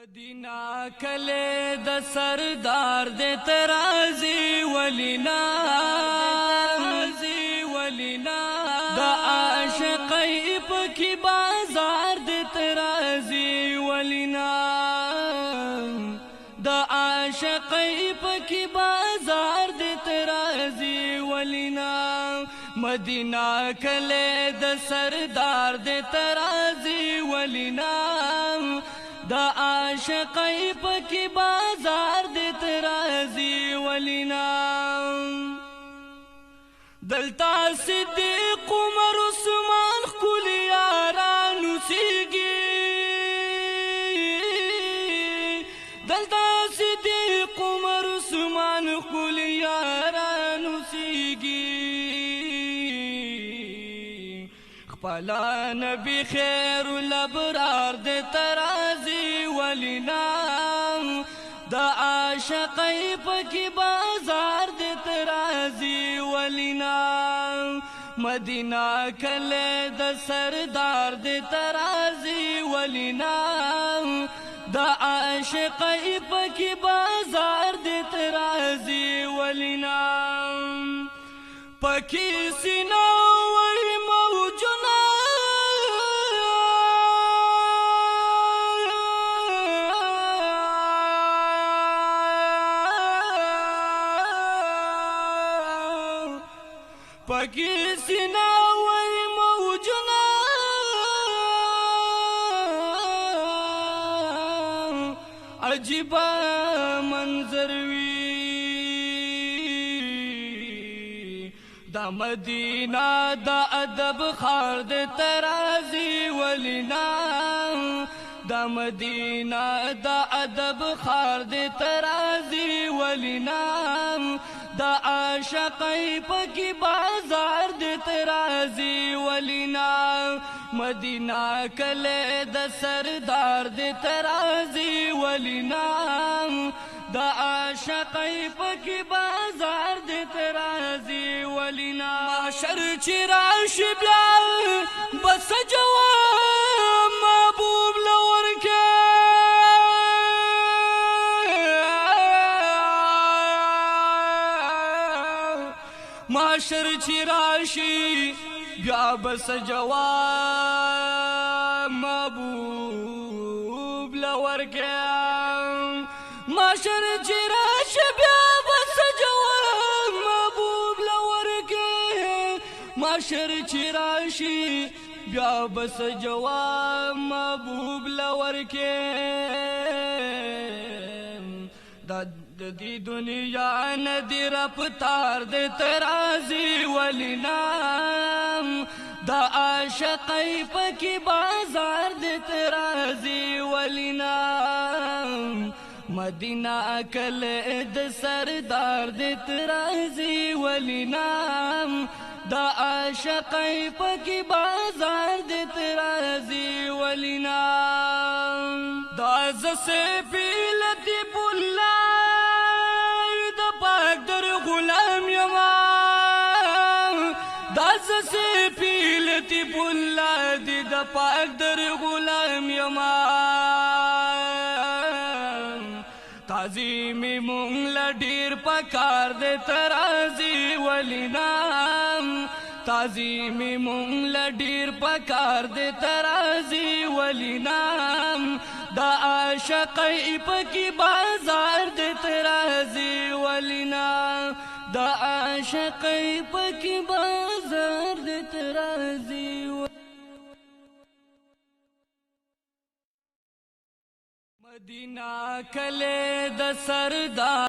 مدینہ کله د سردار د ترازی ولینا د عاشقی پکی بازار د ترازی ولینا د عاشقی پکی بازار د ترازی ولینا مدینہ کله د سردار د ترازی ولینا دا عاشقی پکی بازار دی ترازی ولینا دلتا صدیق عمر عثمان خکولی یارانو سیگی دلتا صدیق عمر عثمان خکولی یارانو سیگی خپلا نبی خیر الابرار دی ترازی ولینا دا عاشقی پکی بازار دی ترازی ولینا مدینہ کله د سردار دی ترازی ولینا دا عاشقی پکی بازار دی ترازی ولینا پکی سینا وی موجنا پکی سینا وی موجنا عجیب منظر وی دا مدینہ دا ادب خار د ترازی ولینا دا مدینہ دا ادب خار د ترازی ولینا دا عاشقی پکی بازار د ترازی ولینا مدینہ کله د سردار د ترازی ولینا دا عاشقی پکی بازار د ترازی ولینا معاشر چراش بیا بس جواب محبوب لور کے معاشر چراشی بیا بس جواب محبوب لور کے معاشر چراش بیا بس جواب محبوب لور کے معاشر چراشی بیا بس جواب محبوب لور کے دی دنیا ندی رفتار د ترازی ولینا دا عاشقی پکی بازار د ترازی ولینا مدینہ کله د سردار د ترازی ولینا دا عاشقی پکی بازار د ترازی ولینا دا زسه پیلتی بولا غلام یما داز سے پیلتی بولا دی دا پاک در غلام یما تعظیم مونگ لڈیر پکار دے ترازی ولینا تعظیم مونگ لڈیر پکار دے ترازی ولینا دا عاشقی پکی بازار دے ترازی ولینا دا عاشقی پکی بازار دے ترازی مدینہ کله د سردار